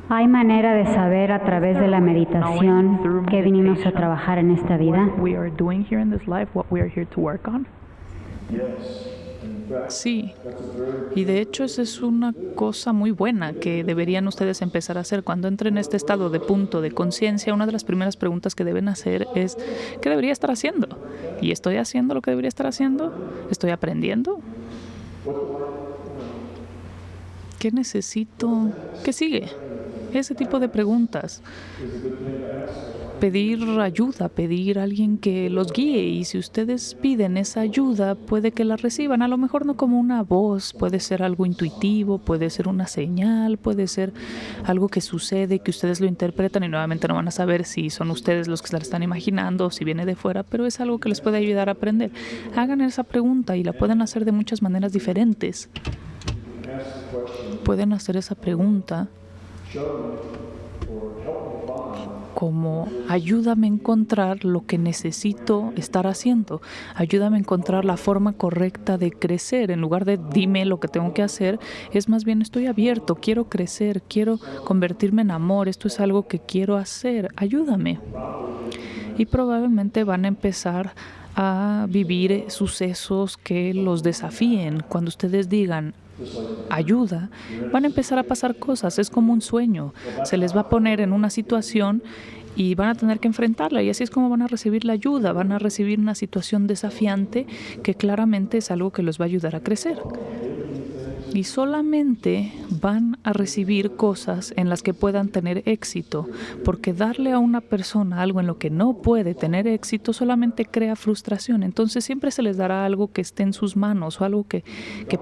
¿Hay manera de saber a través de la meditación qué vinimos a trabajar en esta vida? Sí, y de hecho esa es una cosa muy buena que deberían ustedes empezar a hacer. Cuando entren en este estado de punto de conciencia, una de las primeras preguntas que deben hacer es, ¿qué debería estar haciendo? ¿Y estoy haciendo lo que debería estar haciendo? ¿Estoy aprendiendo? ¿Qué necesito? ¿Qué sigue? Ese tipo de preguntas. Pedir ayuda, pedir a alguien que los guíe, y si ustedes piden esa ayuda, puede que la reciban. A lo mejor no como una voz, puede ser algo intuitivo, puede ser una señal, puede ser algo que sucede, que ustedes lo interpretan y nuevamente no van a saber si son ustedes los que se la están imaginando o si viene de fuera, pero es algo que les puede ayudar a aprender. Hagan esa pregunta y la pueden hacer de muchas maneras diferentes. Pueden hacer esa pregunta como ayúdame a encontrar lo que necesito estar haciendo, ayúdame a encontrar la forma correcta de crecer. En lugar de dime lo que tengo que hacer, es más bien estoy abierto, quiero crecer, quiero convertirme en amor, esto es algo que quiero hacer, ayúdame. Y probablemente van a empezar a vivir sucesos que los desafíen. Cuando ustedes digan ayuda, van a empezar a pasar cosas. Es como un sueño. Se les va a poner en una situación y van a tener que enfrentarla, y así es como van a recibir la ayuda. Van a recibir una situación desafiante que claramente es algo que los va a ayudar a crecer. Y solamente van a recibir cosas en las que puedan tener éxito, porque darle a una persona algo en lo que no puede tener éxito solamente crea frustración. Entonces siempre se les dará algo que esté en sus manos o algo que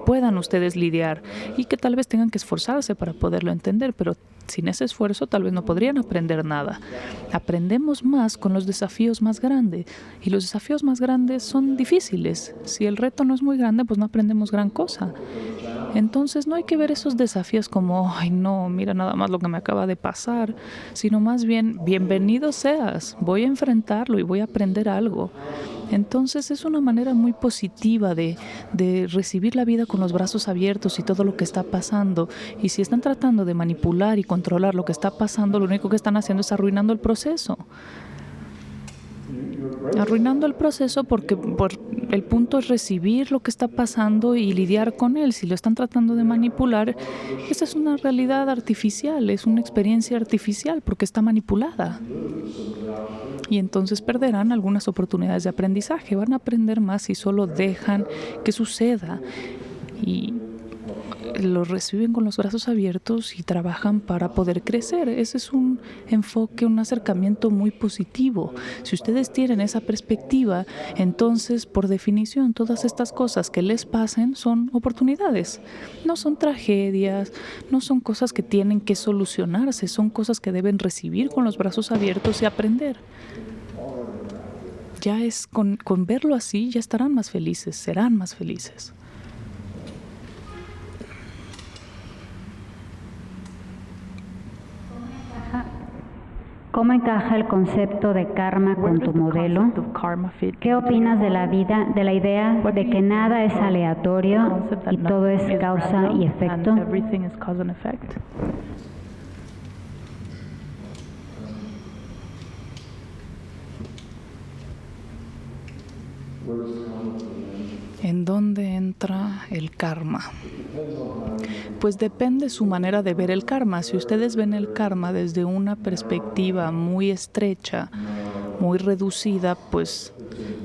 puedan ustedes lidiar y que tal vez tengan que esforzarse para poderlo entender, pero sin ese esfuerzo tal vez no podrían aprender nada. Aprendemos más con los desafíos más grandes, y los desafíos más grandes son difíciles. Si el reto no es muy grande, pues no aprendemos gran cosa. Entonces no hay que ver esos desafíos como, ay no, mira nada más lo que me acaba de pasar, sino más bien, bienvenido seas, voy a enfrentarlo y voy a aprender algo. Entonces es una manera muy positiva de recibir la vida con los brazos abiertos y todo lo que está pasando. Y si están tratando de manipular y controlar lo que está pasando, lo único que están haciendo es arruinando el proceso. Arruinando el proceso porque el punto es recibir lo que está pasando y lidiar con él. Si lo están tratando de manipular, esa es una realidad artificial, es una experiencia artificial porque está manipulada. Y entonces perderán algunas oportunidades de aprendizaje. Van a aprender más si solo dejan que suceda y lo reciben con los brazos abiertos y trabajan para poder crecer. Ese es un enfoque, un acercamiento muy positivo. Si ustedes tienen esa perspectiva, entonces, por definición, todas estas cosas que les pasen son oportunidades. No son tragedias, no son cosas que tienen que solucionarse, son cosas que deben recibir con los brazos abiertos y aprender. Ya es con verlo así, ya estarán más felices, serán más felices. ¿Cómo encaja el concepto de karma con tu modelo? ¿Qué opinas de la idea de que nada es aleatorio y todo es causa y efecto? ¿En dónde entra el karma? Pues depende su manera de ver el karma. Si ustedes ven el karma desde una perspectiva muy estrecha, muy reducida, pues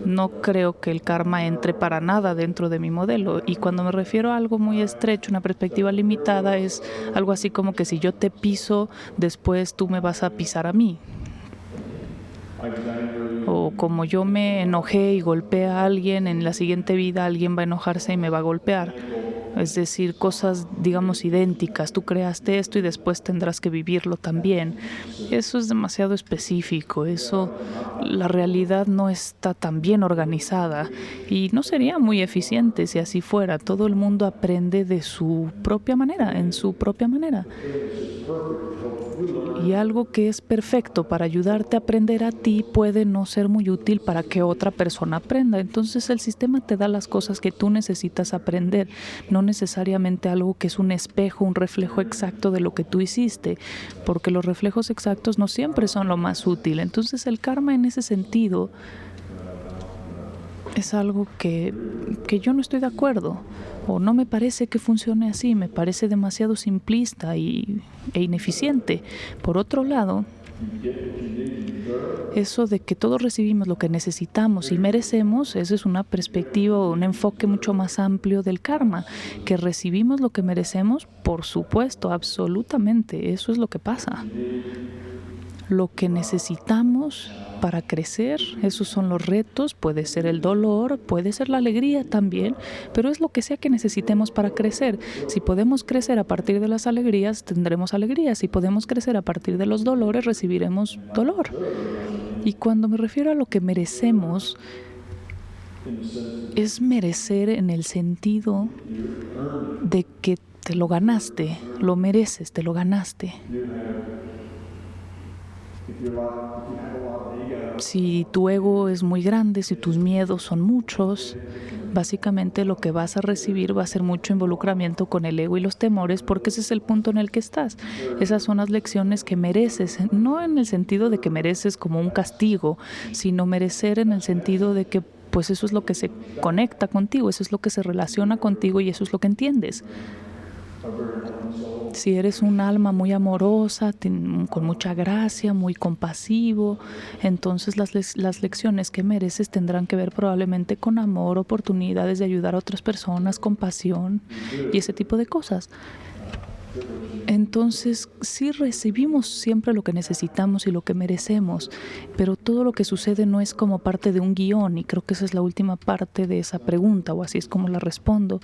no creo que el karma entre para nada dentro de mi modelo. Y cuando me refiero a algo muy estrecho, una perspectiva limitada, es algo así como que si yo te piso, después tú me vas a pisar a mí. O como yo me enojé y golpeé a alguien, en la siguiente vida alguien va a enojarse y me va a golpear. Es decir, cosas, digamos, idénticas. Tú creaste esto y después tendrás que vivirlo también. Eso es demasiado específico. La realidad no está tan bien organizada y no sería muy eficiente si así fuera. Todo el mundo aprende de su propia manera, en su propia manera. Y algo que es perfecto para ayudarte a aprender a ti puede no ser muy útil para que otra persona aprenda. Entonces el sistema te da las cosas que tú necesitas aprender, no necesariamente algo que es un espejo, un reflejo exacto de lo que tú hiciste, porque los reflejos exactos no siempre son lo más útil. Entonces el karma en ese sentido es algo que yo no estoy de acuerdo, o no me parece que funcione así, me parece demasiado simplista e ineficiente. Por otro lado, eso de que todos recibimos lo que necesitamos y merecemos, esa es una perspectiva o un enfoque mucho más amplio del karma. Que recibimos lo que merecemos, por supuesto, absolutamente, eso es lo que pasa. Lo que necesitamos para crecer, esos son los retos, puede ser el dolor, puede ser la alegría también, pero es lo que sea que necesitemos para crecer. Si podemos crecer a partir de las alegrías, tendremos alegría. Si podemos crecer a partir de los dolores, recibiremos dolor. Y cuando me refiero a lo que merecemos, es merecer en el sentido de que te lo ganaste, lo mereces, te lo ganaste. Si tu ego es muy grande, si tus miedos son muchos, básicamente lo que vas a recibir va a ser mucho involucramiento con el ego y los temores, porque ese es el punto en el que estás. Esas son las lecciones que mereces, no en el sentido de que mereces como un castigo, sino merecer en el sentido de que pues eso es lo que se conecta contigo, eso es lo que se relaciona contigo y eso es lo que entiendes. Si eres un alma muy amorosa, con mucha gracia, muy compasivo, entonces las lecciones que mereces tendrán que ver probablemente con amor, oportunidades de ayudar a otras personas, compasión y ese tipo de cosas. Entonces, sí recibimos siempre lo que necesitamos y lo que merecemos, pero todo lo que sucede no es como parte de un guión, y creo que esa es la última parte de esa pregunta, o así es como la respondo.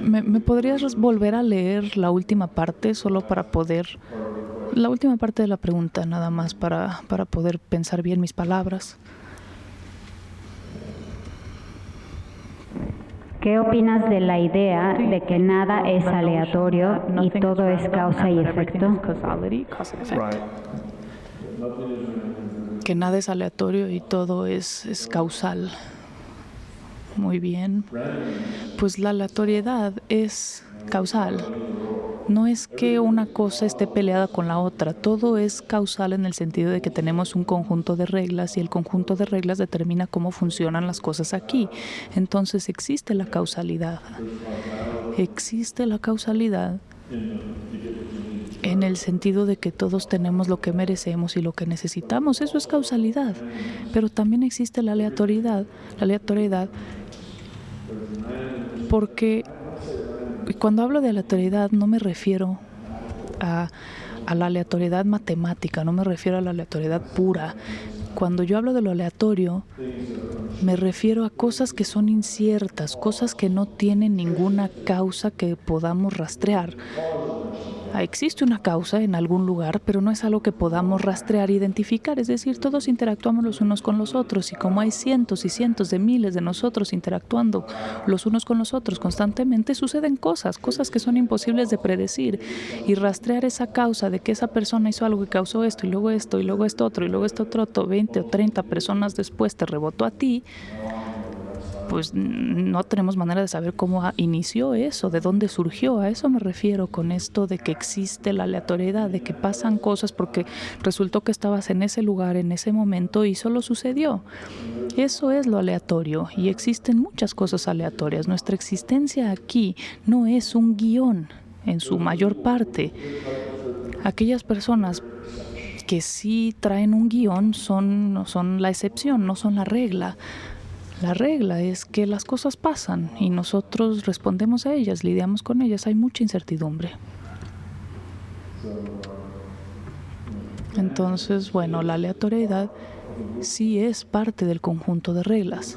¿Me podrías volver a leer la última parte solo para poder... La última parte de la pregunta, nada más para poder pensar bien mis palabras? ¿Qué opinas de la idea de que nada es aleatorio y todo es causa y efecto? Que nada es aleatorio y todo es causal. Muy bien. Pues la aleatoriedad es causal. No es que una cosa esté peleada con la otra. Todo es causal en el sentido de que tenemos un conjunto de reglas y el conjunto de reglas determina cómo funcionan las cosas aquí. Entonces existe la causalidad. Existe la causalidad en el sentido de que todos tenemos lo que merecemos y lo que necesitamos. Eso es causalidad. Pero también existe la aleatoriedad. La aleatoriedad porque cuando hablo de aleatoriedad no me refiero a la aleatoriedad matemática, no me refiero a la aleatoriedad pura. Cuando yo hablo de lo aleatorio, me refiero a cosas que son inciertas, cosas que no tienen ninguna causa que podamos rastrear. Existe una causa en algún lugar, pero no es algo que podamos rastrear e identificar. Es decir, todos interactuamos los unos con los otros, y como hay cientos y cientos de miles de nosotros interactuando los unos con los otros constantemente, suceden cosas que son imposibles de predecir. Y rastrear esa causa de que esa persona hizo algo que causó esto, y luego esto otro, y luego esto otro, 20 o 30 personas después te rebotó a ti, pues no tenemos manera de saber cómo inició eso, de dónde surgió. A eso me refiero con esto de que existe la aleatoriedad, de que pasan cosas porque resultó que estabas en ese lugar, en ese momento, y solo sucedió. Eso es lo aleatorio, y existen muchas cosas aleatorias. Nuestra existencia aquí no es un guión en su mayor parte. Aquellas personas que sí traen un guión son la excepción, no son la regla. La regla es que las cosas pasan y nosotros respondemos a ellas, lidiamos con ellas. Hay mucha incertidumbre. Entonces, bueno, la aleatoriedad sí es parte del conjunto de reglas.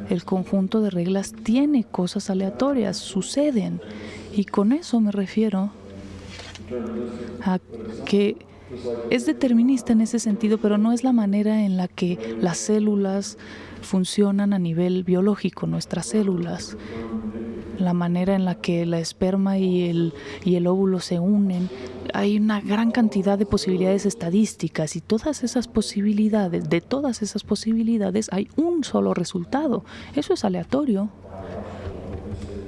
El conjunto de reglas tiene cosas aleatorias, suceden. Y con eso me refiero a que es determinista en ese sentido, pero no es la manera en la que las células funcionan a nivel biológico, nuestras células. la manera en la que la esperma y el óvulo se unen. Hay una gran cantidad de posibilidades estadísticas y de todas esas posibilidades hay un solo resultado. Eso es aleatorio.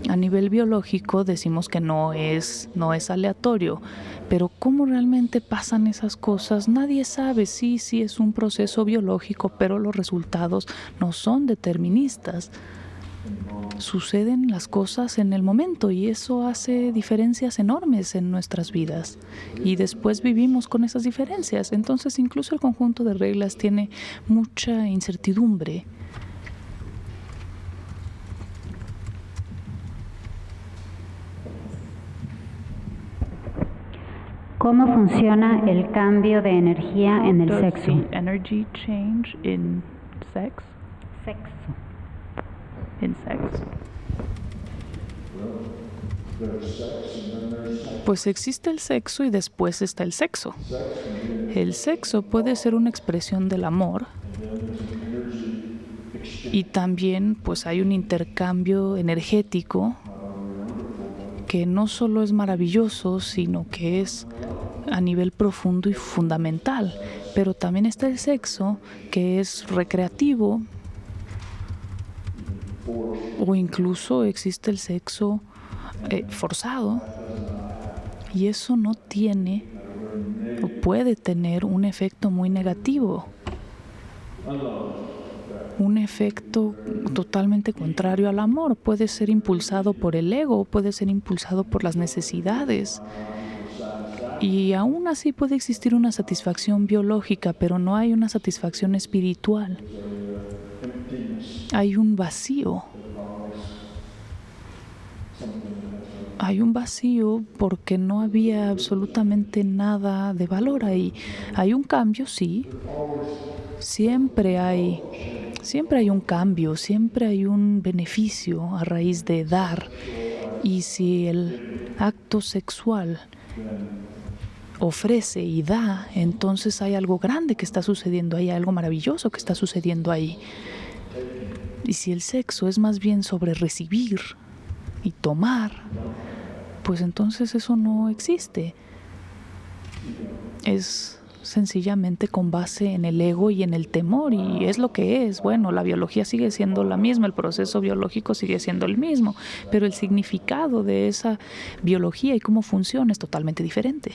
A nivel biológico decimos que no es aleatorio, pero ¿cómo realmente pasan esas cosas? Nadie sabe. Sí es un proceso biológico, pero los resultados no son deterministas. Suceden las cosas en el momento y eso hace diferencias enormes en nuestras vidas. Y después vivimos con esas diferencias. Entonces incluso el conjunto de reglas tiene mucha incertidumbre. ¿Cómo funciona el cambio de energía en el sexo? Energy change in sex? Sexo. In sex. Pues existe el sexo y después está el sexo. El sexo puede ser una expresión del amor y también pues hay un intercambio energético que no solo es maravilloso, sino que es a nivel profundo y fundamental. Pero también está el sexo, que es recreativo, o incluso existe el sexo forzado, y eso no tiene o puede tener un efecto muy negativo. Un efecto totalmente contrario al amor. Puede ser impulsado por el ego, puede ser impulsado por las necesidades. Y aún así puede existir una satisfacción biológica, pero no hay una satisfacción espiritual. Hay un vacío. Hay un vacío porque no había absolutamente nada de valor ahí. Hay un cambio, sí. Siempre hay un cambio, siempre hay un beneficio a raíz de dar. Y si el acto sexual ofrece y da, entonces hay algo grande que está sucediendo ahí, algo maravilloso que está sucediendo ahí. Y si el sexo es más bien sobre recibir y tomar, pues entonces eso no existe. Es sencillamente con base en el ego y en el temor, y es lo que es. Bueno, la biología sigue siendo la misma, el proceso biológico sigue siendo el mismo, pero el significado de esa biología y cómo funciona es totalmente diferente.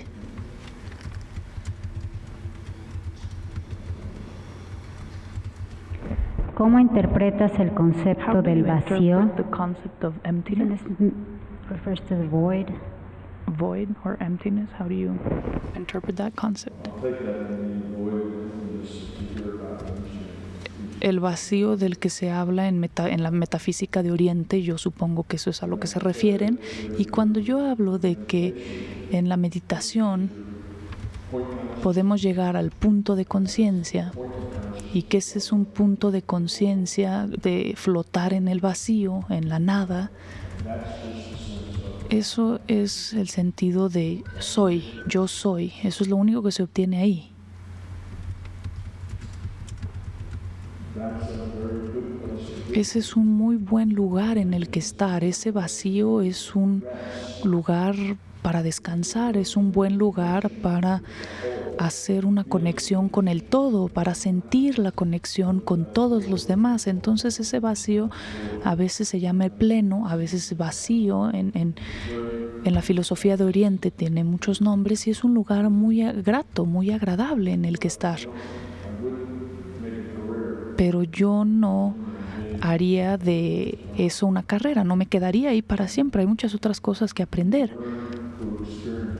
¿Cómo interpretas el concepto del vacío? The concept of emptiness refers to the void. Void or emptiness. How do you interpret that concept? El vacío del que se habla en la metafísica de Oriente, yo supongo que eso es a lo que se refieren. Y cuando yo hablo de que en la meditación podemos llegar al punto de conciencia, y que ese es un punto de conciencia de flotar en el vacío, en la nada, eso es el sentido de soy, yo soy. Eso es lo único que se obtiene ahí. Ese es un muy buen lugar en el que estar. Ese vacío es un lugar para descansar, es un buen lugar para hacer una conexión con el todo, para sentir la conexión con todos los demás. Entonces ese vacío a veces se llama el pleno, a veces vacío. En la filosofía de Oriente tiene muchos nombres y es un lugar muy grato, muy agradable en el que estar. Pero yo no haría de eso una carrera, no me quedaría ahí para siempre. Hay muchas otras cosas que aprender.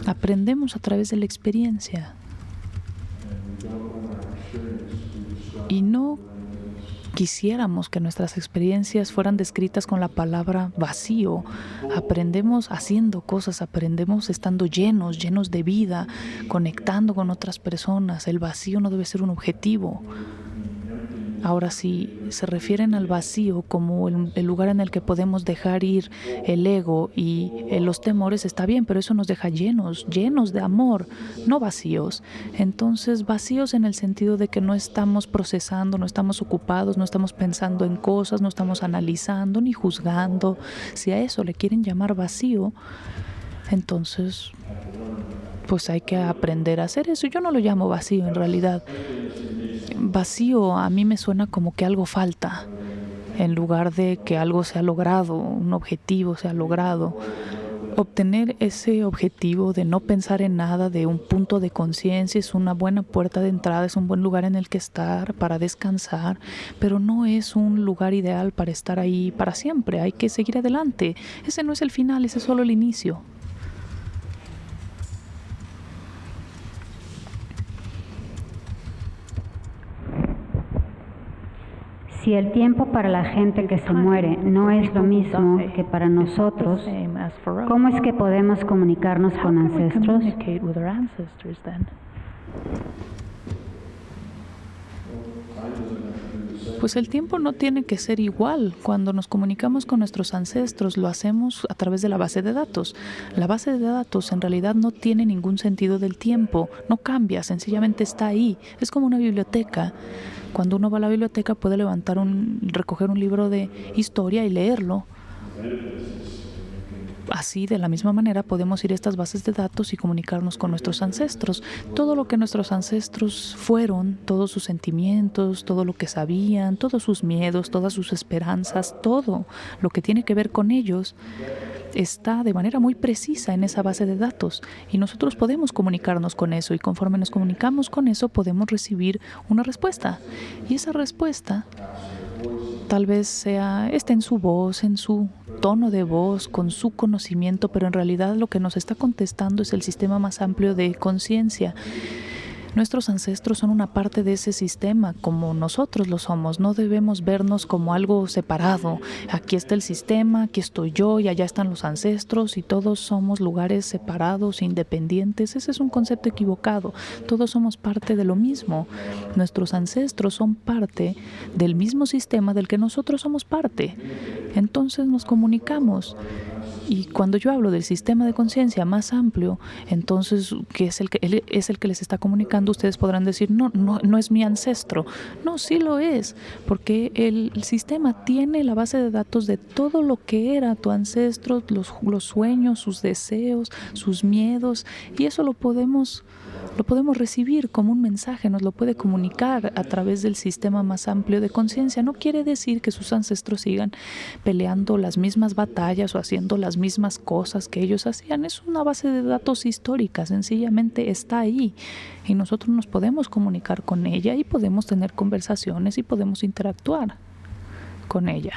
Aprendemos a través de la experiencia. Y no quisiéramos que nuestras experiencias fueran descritas con la palabra vacío. Aprendemos haciendo cosas, aprendemos estando llenos de vida, conectando con otras personas. El vacío no debe ser un objetivo. Ahora, si se refieren al vacío como el lugar en el que podemos dejar ir el ego y los temores, está bien, pero eso nos deja llenos de amor, no vacíos. Entonces, vacíos en el sentido de que no estamos procesando, no estamos ocupados, no estamos pensando en cosas, no estamos analizando ni juzgando. Si a eso le quieren llamar vacío, entonces pues hay que aprender a hacer eso. Yo no lo llamo vacío en realidad. Vacío a mí me suena como que algo falta, en lugar de que algo se ha logrado, un objetivo se ha logrado. Obtener ese objetivo de no pensar en nada, de un punto de conciencia, es una buena puerta de entrada, es un buen lugar en el que estar para descansar, pero no es un lugar ideal para estar ahí para siempre. Hay que seguir adelante. Ese no es el final, ese es solo el inicio. Si el tiempo para la gente que se muere no es lo mismo que para nosotros, ¿cómo es que podemos comunicarnos con ancestros? Pues el tiempo no tiene que ser igual. Cuando nos comunicamos con nuestros ancestros, lo hacemos a través de la base de datos. La base de datos en realidad no tiene ningún sentido del tiempo, no cambia, sencillamente está ahí. Es como una biblioteca. Cuando uno va a la biblioteca puede recoger un libro de historia y leerlo. Así, de la misma manera, podemos ir a estas bases de datos y comunicarnos con nuestros ancestros. Todo lo que nuestros ancestros fueron, todos sus sentimientos, todo lo que sabían, todos sus miedos, todas sus esperanzas, todo lo que tiene que ver con ellos, está de manera muy precisa en esa base de datos. Y nosotros podemos comunicarnos con eso. Y conforme nos comunicamos con eso, podemos recibir una respuesta. Y esa respuesta tal vez esté en su voz, en su tono de voz, con su conocimiento, pero en realidad lo que nos está contestando es el sistema más amplio de conciencia. Nuestros ancestros son una parte de ese sistema, como nosotros lo somos. No debemos vernos como algo separado. Aquí está el sistema, aquí estoy yo y allá están los ancestros y todos somos lugares separados, independientes. Ese es un concepto equivocado. Todos somos parte de lo mismo. Nuestros ancestros son parte del mismo sistema del que nosotros somos parte. Entonces nos comunicamos. Y cuando yo hablo del sistema de conciencia más amplio, entonces, que es el que les está comunicando, ustedes podrán decir, no es mi ancestro. No, sí lo es, porque el sistema tiene la base de datos de todo lo que era tu ancestro, los sueños, sus deseos, sus miedos, y eso lo podemos recibir como un mensaje, nos lo puede comunicar a través del sistema más amplio de conciencia. No quiere decir que sus ancestros sigan peleando las mismas batallas o haciendo las mismas cosas que ellos hacían. Es una base de datos histórica, sencillamente está ahí y nosotros nos podemos comunicar con ella y podemos tener conversaciones y podemos interactuar con ella.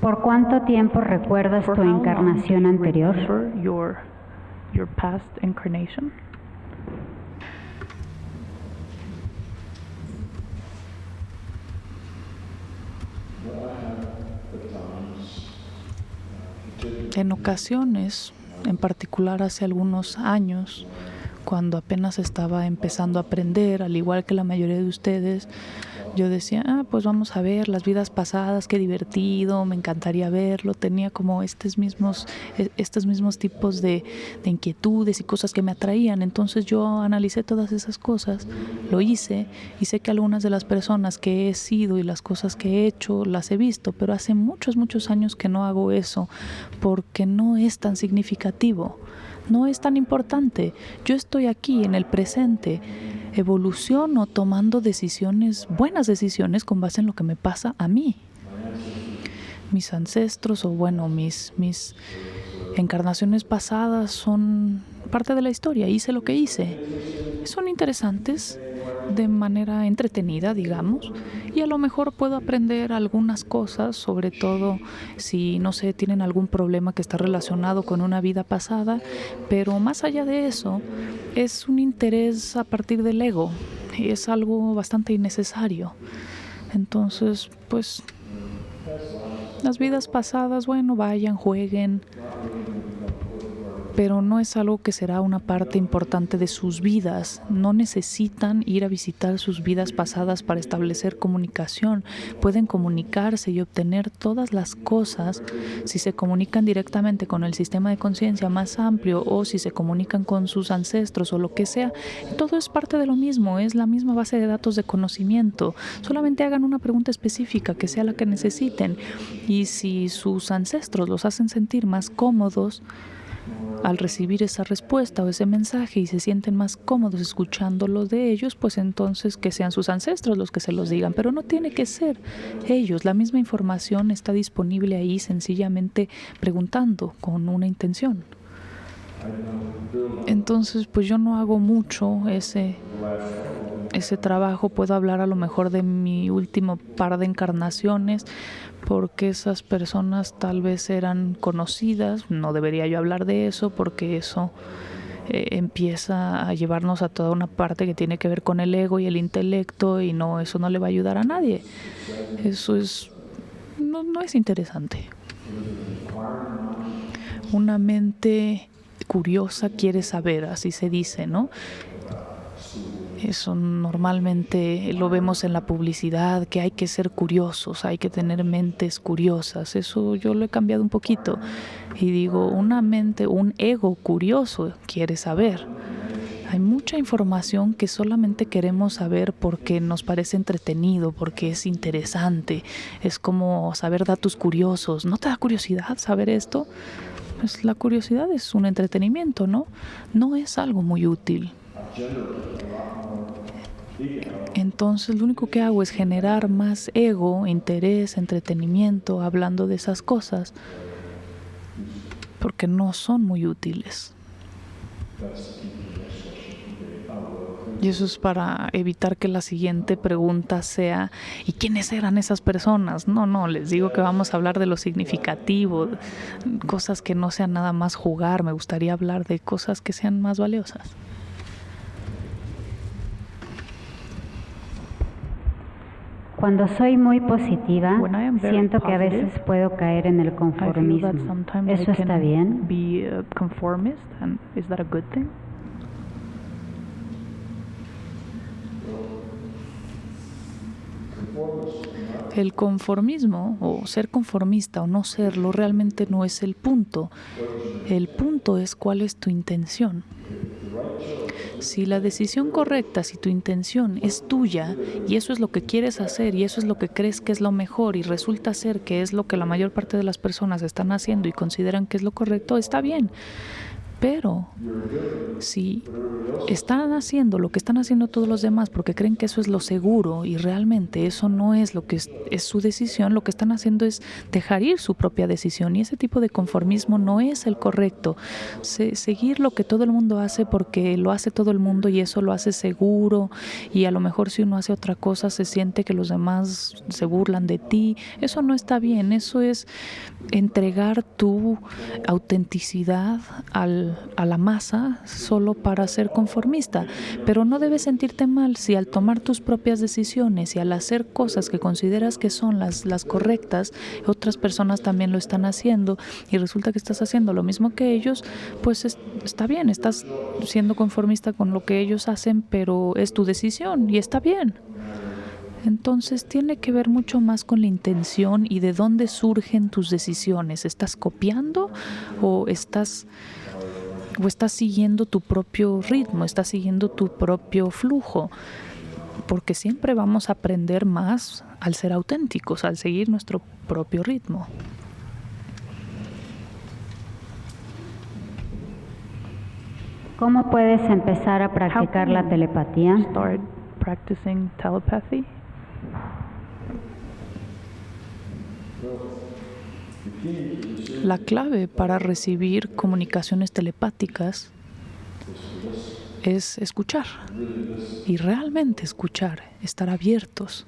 ¿Por cuánto tiempo recuerdas tu encarnación anterior? Your past incarnation? En ocasiones, en particular hace algunos años, cuando apenas estaba empezando a aprender, al igual que la mayoría de ustedes, yo decía, pues vamos a ver las vidas pasadas, qué divertido, me encantaría verlo. Tenía como estos mismos tipos de inquietudes y cosas que me atraían. Entonces yo analicé todas esas cosas, lo hice y sé que algunas de las personas que he sido y las cosas que he hecho las he visto, pero hace muchos años que no hago eso porque no es tan significativo. No es tan importante. Yo estoy aquí en el presente, evoluciono tomando decisiones, buenas decisiones con base en lo que me pasa a mí. Mis ancestros mis encarnaciones pasadas son parte de la historia. Hice lo que hice. Son interesantes de manera entretenida, digamos, y a lo mejor puedo aprender algunas cosas, sobre todo si, no sé, tienen algún problema que está relacionado con una vida pasada, pero más allá de eso, es un interés a partir del ego, y es algo bastante innecesario. Entonces, pues, las vidas pasadas, bueno, vayan, jueguen, pero no es algo que será una parte importante de sus vidas. No necesitan ir a visitar sus vidas pasadas para establecer comunicación. Pueden comunicarse y obtener todas las cosas si se comunican directamente con el sistema de conciencia más amplio o si se comunican con sus ancestros o lo que sea. Todo es parte de lo mismo, es la misma base de datos de conocimiento. Solamente hagan una pregunta específica que sea la que necesiten, y si sus ancestros los hacen sentir más cómodos al recibir esa respuesta o ese mensaje y se sienten más cómodos escuchándolo de ellos, pues entonces que sean sus ancestros los que se los digan, pero no tiene que ser ellos. La misma información está disponible ahí, sencillamente preguntando con una intención. Entonces, pues yo no hago mucho ese trabajo. Puedo hablar a lo mejor de mi último par de encarnaciones, porque esas personas tal vez eran conocidas. No debería yo hablar de eso, porque eso empieza a llevarnos a toda una parte que tiene que ver con el ego y el intelecto, y no, eso no le va a ayudar a nadie. Eso no es interesante. Una mente curiosa quiere saber, así se dice, ¿no? Eso normalmente lo vemos en la publicidad, que hay que ser curiosos, hay que tener mentes curiosas. Eso yo lo he cambiado un poquito y digo, un ego curioso quiere saber. Hay mucha información que solamente queremos saber porque nos parece entretenido, porque es interesante. Es como saber datos curiosos. ¿No te da curiosidad saber esto? Pues la curiosidad es un entretenimiento, ¿no? No es algo muy útil. Entonces lo único que hago es generar más ego, interés, entretenimiento, hablando de esas cosas, porque no son muy útiles. Y eso es para evitar que la siguiente pregunta sea ¿y quiénes eran esas personas? No, les digo que vamos a hablar de lo significativo, cosas que no sean nada más jugar. Me gustaría hablar de cosas que sean más valiosas. Cuando soy muy positiva, siento que a veces puedo caer en el conformismo. ¿Eso está bien? El conformismo, o ser conformista o no serlo, realmente no es el punto. El punto es cuál es tu intención. Si la decisión correcta, si tu intención es tuya y eso es lo que quieres hacer y eso es lo que crees que es lo mejor y resulta ser que es lo que la mayor parte de las personas están haciendo y consideran que es lo correcto, está bien. Pero si están haciendo lo que están haciendo todos los demás porque creen que eso es lo seguro y realmente eso no es lo que es su decisión, lo que están haciendo es dejar ir su propia decisión, y ese tipo de conformismo no es el correcto. Seguir lo que todo el mundo hace porque lo hace todo el mundo y eso lo hace seguro, y a lo mejor si uno hace otra cosa se siente que los demás se burlan de ti. Eso no está bien. Eso es entregar tu autenticidad a la masa solo para ser conformista. Pero no debes sentirte mal si al tomar tus propias decisiones y al hacer cosas que consideras que son las correctas, otras personas también lo están haciendo y resulta que estás haciendo lo mismo que ellos, pues está bien, estás siendo conformista con lo que ellos hacen, pero es tu decisión y está bien. Entonces tiene que ver mucho más con la intención y de dónde surgen tus decisiones. ¿Estás copiando o estás siguiendo tu propio ritmo, estás siguiendo tu propio flujo? Porque siempre vamos a aprender más al ser auténticos, al seguir nuestro propio ritmo. ¿Cómo puedes empezar a practicar la telepatía? Start practicing telepathy. La clave para recibir comunicaciones telepáticas es escuchar, y realmente escuchar, estar abiertos.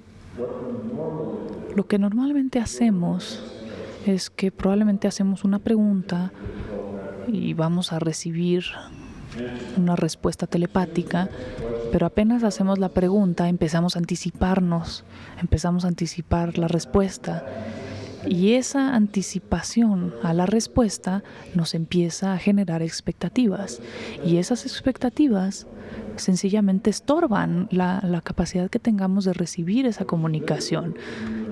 Lo que normalmente hacemos es que probablemente hacemos una pregunta y vamos a recibir una respuesta telepática, pero apenas hacemos la pregunta empezamos a anticiparnos, empezamos a anticipar la respuesta Y esa anticipación a la respuesta nos empieza a generar expectativas. Y esas expectativas sencillamente estorban la capacidad que tengamos de recibir esa comunicación.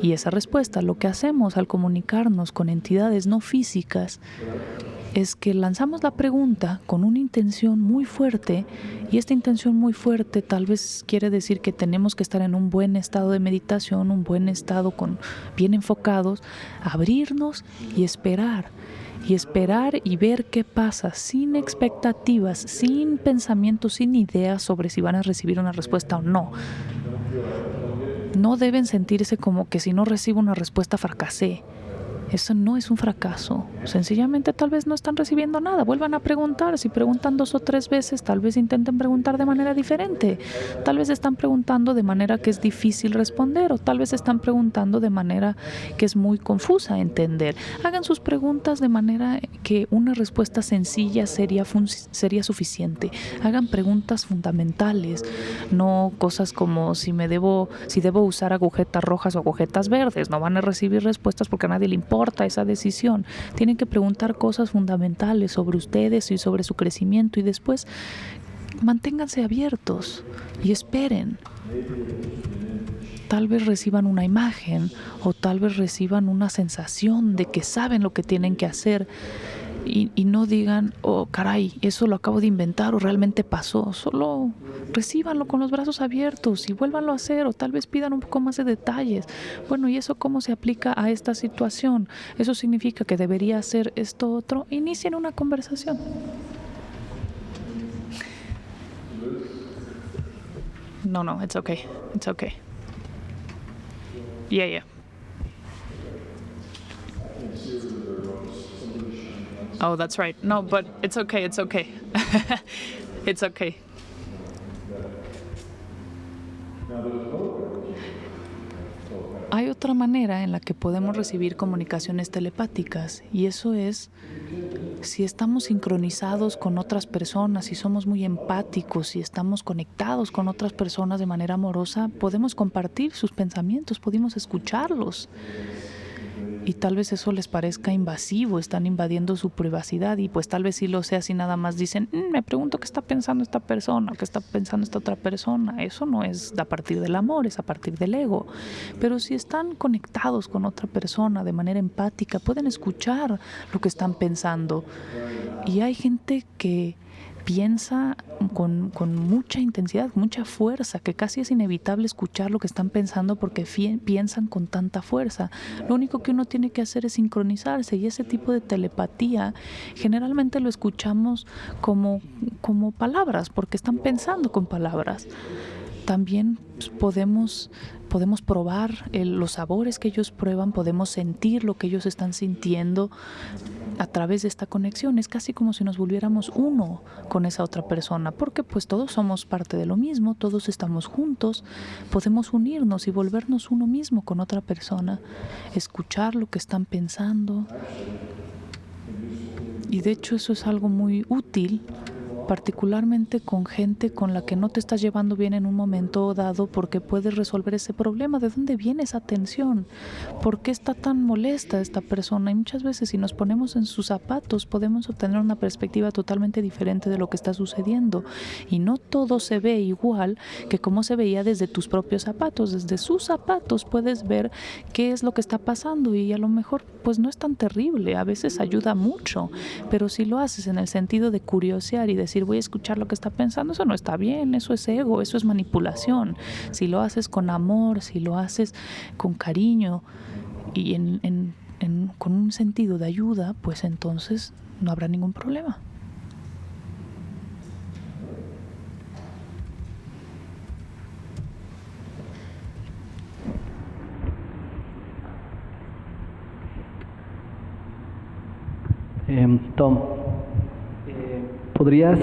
Y esa respuesta, lo que hacemos al comunicarnos con entidades no físicas, es que lanzamos la pregunta con una intención muy fuerte, y esta intención muy fuerte tal vez quiere decir que tenemos que estar en un buen estado de meditación, un buen estado bien enfocados, abrirnos y esperar y ver qué pasa, sin expectativas, sin pensamientos, sin ideas sobre si van a recibir una respuesta o no. No deben sentirse como que si no recibo una respuesta fracasé. Eso no es un fracaso. Sencillamente tal vez no están recibiendo nada. Vuelvan a preguntar. Si preguntan 2 o 3 veces, tal vez intenten preguntar de manera diferente. Tal vez están preguntando de manera que es difícil responder, o tal vez están preguntando de manera que es muy confusa entender. Hagan sus preguntas de manera que una respuesta sencilla sería suficiente. Hagan preguntas fundamentales, no cosas como si debo usar agujetas rojas o agujetas verdes. No van a recibir respuestas porque a nadie le importa esa decisión. Tienen que preguntar cosas fundamentales sobre ustedes y sobre su crecimiento, y después manténganse abiertos y esperen. Tal vez reciban una imagen, o tal vez reciban una sensación de que saben lo que tienen que hacer, y no digan, oh caray, eso lo acabo de inventar o realmente pasó. Solo recíbanlo con los brazos abiertos y vuélvanlo a hacer, o tal vez pidan un poco más de detalles. Bueno, ¿y eso cómo se aplica a esta situación? Eso significa que debería hacer esto otro. Inicien una conversación. No, it's okay. It's okay. Yeah. Oh, that's right. No, but it's okay. It's okay. It's okay. Hay otra manera en la que podemos recibir comunicaciones telepáticas, y eso es si estamos sincronizados con otras personas, si somos muy empáticos, si estamos conectados con otras personas de manera amorosa, podemos compartir sus pensamientos, podemos escucharlos. Y tal vez eso les parezca invasivo, están invadiendo su privacidad, y pues tal vez sí lo sea si nada más dicen, me pregunto qué está pensando esta persona, qué está pensando esta otra persona. Eso no es a partir del amor, es a partir del ego. Pero si están conectados con otra persona de manera empática, pueden escuchar lo que están pensando. Y hay gente que piensa con mucha intensidad, mucha fuerza, que casi es inevitable escuchar lo que están pensando porque piensan con tanta fuerza. Lo único que uno tiene que hacer es sincronizarse, y ese tipo de telepatía generalmente lo escuchamos como palabras, porque están pensando con palabras. También podemos probar los sabores que ellos prueban, podemos sentir lo que ellos están sintiendo a través de esta conexión. Es casi como si nos volviéramos uno con esa otra persona, porque pues todos somos parte de lo mismo, todos estamos juntos, podemos unirnos y volvernos uno mismo con otra persona, escuchar lo que están pensando. Y de hecho eso es algo muy útil, particularmente con gente con la que no te estás llevando bien en un momento dado, porque puedes resolver ese problema. ¿De dónde viene esa tensión? ¿Por qué está tan molesta esta persona? Y muchas veces, si nos ponemos en sus zapatos, podemos obtener una perspectiva totalmente diferente de lo que está sucediendo. Y no todo se ve igual que como se veía desde tus propios zapatos. Desde sus zapatos puedes ver qué es lo que está pasando, y a lo mejor pues no es tan terrible. A veces ayuda mucho, pero si lo haces en el sentido de curiosear y decir, voy a escuchar lo que está pensando, eso no está bien, eso es ego, eso es manipulación. Si lo haces con amor, si lo haces con cariño y con un sentido de ayuda, pues entonces no habrá ningún problema. Tom, ¿podrías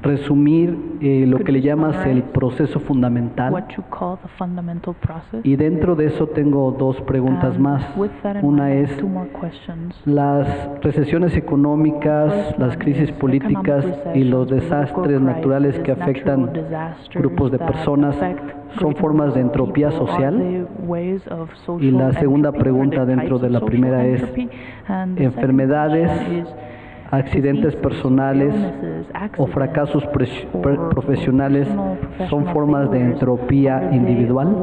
resumir lo que le llamas el proceso fundamental? Y dentro de eso tengo 2 preguntas más. Una es, las recesiones económicas, las crisis políticas y los desastres naturales que afectan grupos de personas ¿son formas de entropía social? Y la segunda pregunta dentro de la primera es, ¿enfermedades, accidentes personales o fracasos profesionales son formas de entropía individual?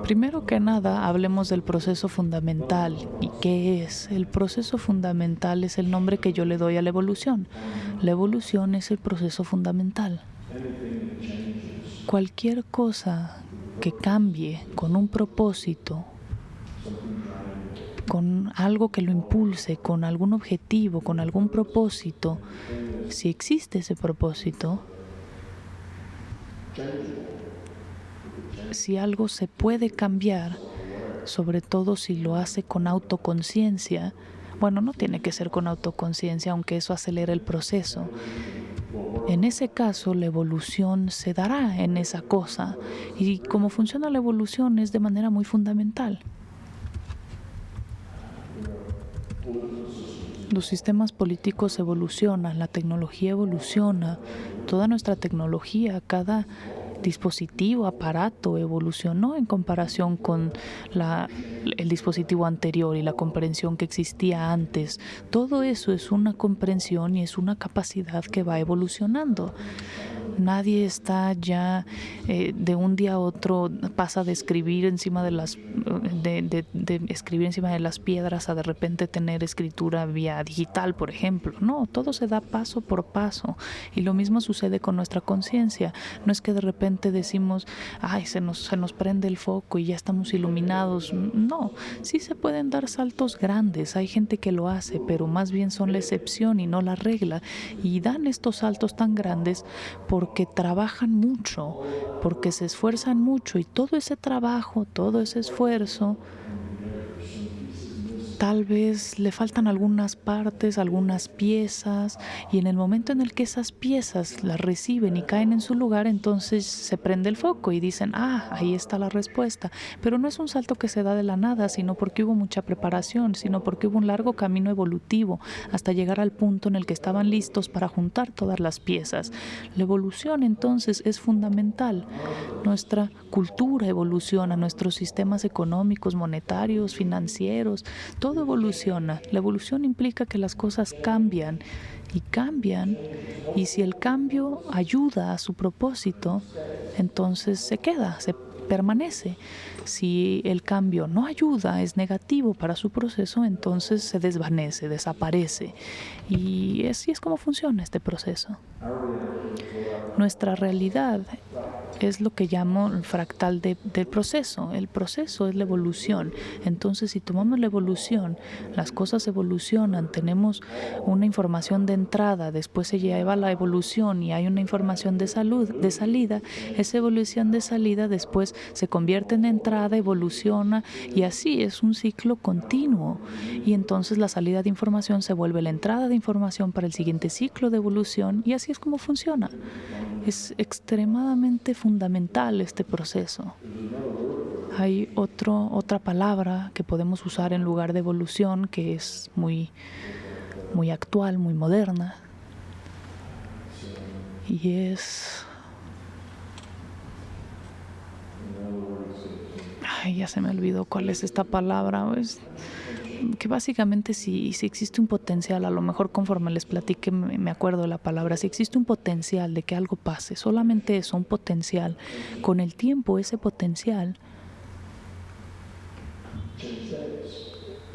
Primero que nada, hablemos del proceso fundamental. ¿Y qué es? El proceso fundamental es el nombre que yo le doy a la evolución. La evolución es el proceso fundamental. Cualquier cosa que cambie con un propósito, con algo que lo impulse, con algún objetivo, con algún propósito, si existe ese propósito, si algo se puede cambiar, sobre todo si lo hace con autoconciencia, bueno, no tiene que ser con autoconciencia, aunque eso acelera el proceso. En ese caso, la evolución se dará en esa cosa. Y cómo funciona la evolución es de manera muy fundamental. Los sistemas políticos evolucionan, la tecnología evoluciona, toda nuestra tecnología, cada dispositivo, aparato evolucionó en comparación con el dispositivo anterior y la comprensión que existía antes. Todo eso es una comprensión y es una capacidad que va evolucionando. Nadie está ya de un día a otro, pasa de escribir encima de las escribir encima de las piedras a de repente tener escritura vía digital, por ejemplo. No, todo se da paso por paso y lo mismo sucede con nuestra conciencia. No es que de repente decimos, ay, se nos prende el foco y ya estamos iluminados. No, sí se pueden dar saltos grandes. Hay gente que lo hace, pero más bien son la excepción y no la regla. Y dan estos saltos tan grandes porque trabajan mucho, porque se esfuerzan mucho y todo ese trabajo, todo ese esfuerzo, tal vez le faltan algunas partes, algunas piezas, y en el momento en el que esas piezas las reciben y caen en su lugar, entonces se prende el foco y dicen, ahí está la respuesta. Pero no es un salto que se da de la nada, sino porque hubo mucha preparación, sino porque hubo un largo camino evolutivo hasta llegar al punto en el que estaban listos para juntar todas las piezas. La evolución entonces es fundamental. Nuestra cultura evoluciona, nuestros sistemas económicos, monetarios, financieros, todo evoluciona. La evolución implica que las cosas cambian, y si el cambio ayuda a su propósito, entonces se queda, se permanece. Si el cambio no ayuda, es negativo para su proceso, entonces se desvanece, desaparece. Y así es como funciona este proceso. Nuestra realidad es lo que llamo el fractal del proceso. El proceso es la evolución. Entonces, si tomamos la evolución, las cosas evolucionan, tenemos una información de entrada, después se lleva la evolución y hay una información de salida. Esa evolución de salida después se convierte en entrada, evoluciona y así es un ciclo continuo. Y entonces la salida de información se vuelve la entrada de información para el siguiente ciclo de evolución y así es como funciona. Es extremadamente fundamental este proceso. Hay otra palabra que podemos usar en lugar de evolución que es muy, muy actual, muy moderna, y es... ya se me olvidó cuál es esta palabra. Que básicamente si existe un potencial, a lo mejor conforme les platique me acuerdo de la palabra, si existe un potencial de que algo pase, solamente eso, un potencial, con el tiempo ese potencial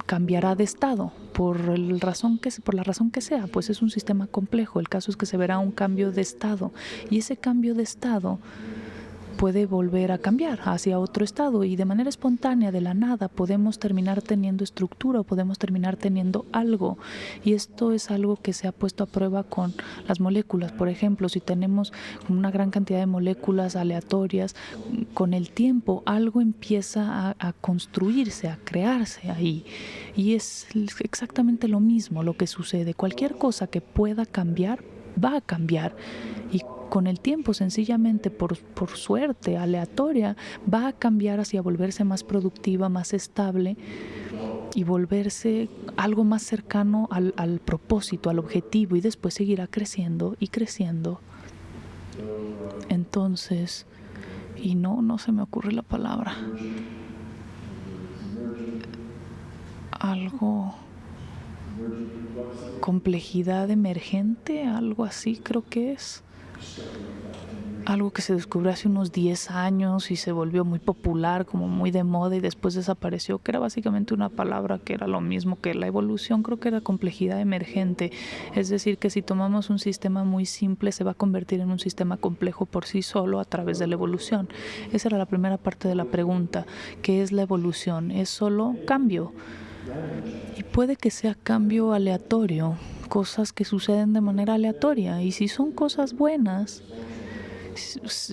cambiará de estado por la razón que sea, pues es un sistema complejo. El caso es que se verá un cambio de estado y ese cambio de estado puede volver a cambiar hacia otro estado y de manera espontánea, de la nada, podemos terminar teniendo estructura o podemos terminar teniendo algo. Y esto es algo que se ha puesto a prueba con las moléculas. Por ejemplo, si tenemos una gran cantidad de moléculas aleatorias, con el tiempo algo empieza a construirse, a crearse ahí. Y es exactamente lo mismo lo que sucede. Cualquier cosa que pueda cambiar va a cambiar. Y con el tiempo, sencillamente, por suerte aleatoria, va a cambiar hacia volverse más productiva, más estable y volverse algo más cercano al propósito, al objetivo, y después seguirá creciendo y creciendo. Entonces, y no se me ocurre la palabra. Algo, complejidad emergente, algo así creo que es. Algo que se descubrió hace unos 10 años y se volvió muy popular, como muy de moda, y después desapareció, que era básicamente una palabra que era lo mismo que la evolución. Creo que era complejidad emergente. Es decir, que si tomamos un sistema muy simple, se va a convertir en un sistema complejo por sí solo a través de la evolución. Esa era la primera parte de la pregunta. ¿Qué es la evolución? Es solo cambio. Y puede que sea cambio aleatorio, cosas que suceden de manera aleatoria. Y si son cosas buenas,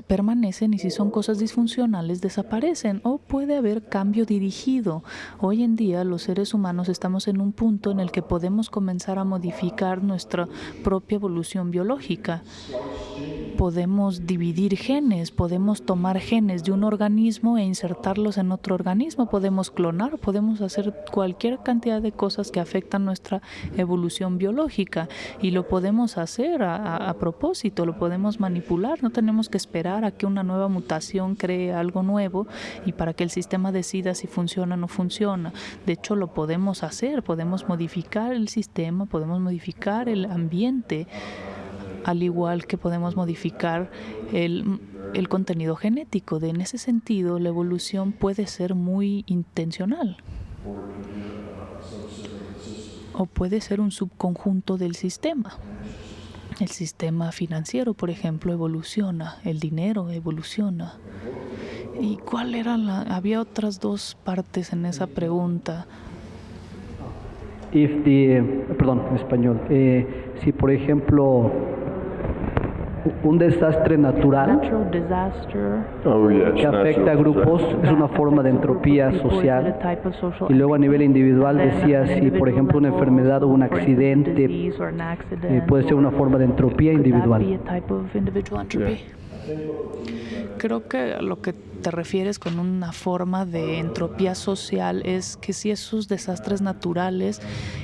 permanecen, y si son cosas disfuncionales, desaparecen. O puede haber cambio dirigido. Hoy en día los seres humanos estamos en un punto en el que podemos comenzar a modificar nuestra propia evolución biológica. Podemos dividir genes, podemos tomar genes de un organismo e insertarlos en otro organismo, podemos clonar, podemos hacer cualquier cantidad de cosas que afectan nuestra evolución biológica, y lo podemos hacer a propósito, lo podemos manipular. No tenemos que esperar a que una nueva mutación cree algo nuevo y para que el sistema decida si funciona o no funciona. De hecho, lo podemos hacer, podemos modificar el sistema, podemos modificar el ambiente, al igual que podemos modificar el contenido genético. En ese sentido, la evolución puede ser muy intencional. O puede ser un subconjunto del sistema. El sistema financiero, por ejemplo, evoluciona. El dinero evoluciona. ¿Y cuál era había otras dos partes en esa pregunta? En español. Si, por ejemplo, un desastre natural que afecta a grupos es una forma de entropía social, y luego a nivel individual decía, si por ejemplo una enfermedad o un accidente puede ser una forma de entropía individual. Creo que a lo que te refieres con una forma de entropía social es que si esos desastres naturales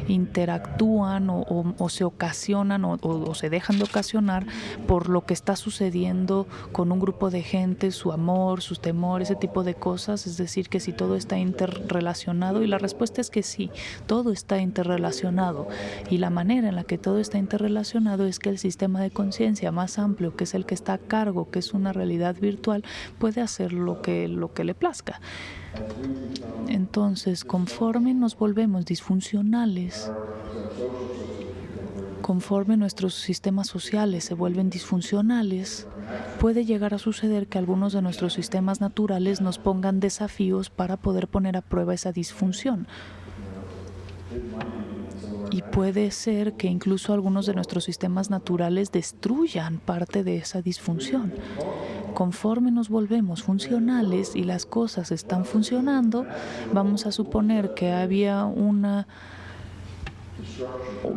interactúan o se ocasionan o se dejan de ocasionar por lo que está sucediendo con un grupo de gente, su amor, sus temores, ese tipo de cosas. Es decir, que si todo está interrelacionado, y la respuesta es que sí, todo está interrelacionado, y la manera en la que todo está interrelacionado es que el sistema de conciencia más amplio, que es el que está a cargo, que es una realidad virtual, puede hacer lo que le plazca. Entonces, conforme nos volvemos disfuncionales, conforme nuestros sistemas sociales se vuelven disfuncionales, puede llegar a suceder que algunos de nuestros sistemas naturales nos pongan desafíos para poder poner a prueba esa disfunción. Y puede ser que incluso algunos de nuestros sistemas naturales destruyan parte de esa disfunción. Conforme nos volvemos funcionales y las cosas están funcionando, vamos a suponer que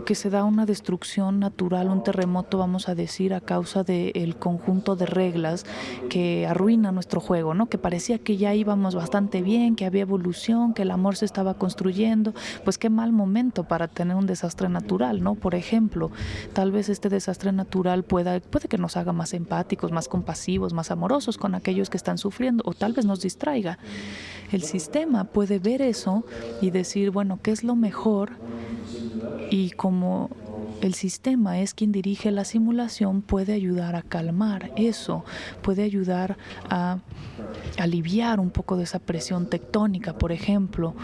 que se da una destrucción natural, un terremoto, vamos a decir, a causa del conjunto de reglas que arruina nuestro juego, ¿no? Que parecía que ya íbamos bastante bien, que había evolución, que el amor se estaba construyendo. Pues qué mal momento para tener un desastre natural, ¿no? Por ejemplo, tal vez este desastre natural puede que nos haga más empáticos, más compasivos, más amorosos con aquellos que están sufriendo, o tal vez nos distraiga. El sistema puede ver eso y decir, bueno, ¿qué es lo mejor? Y como el sistema es quien dirige la simulación, puede ayudar a calmar eso, puede ayudar a aliviar un poco de esa presión tectónica, por ejemplo.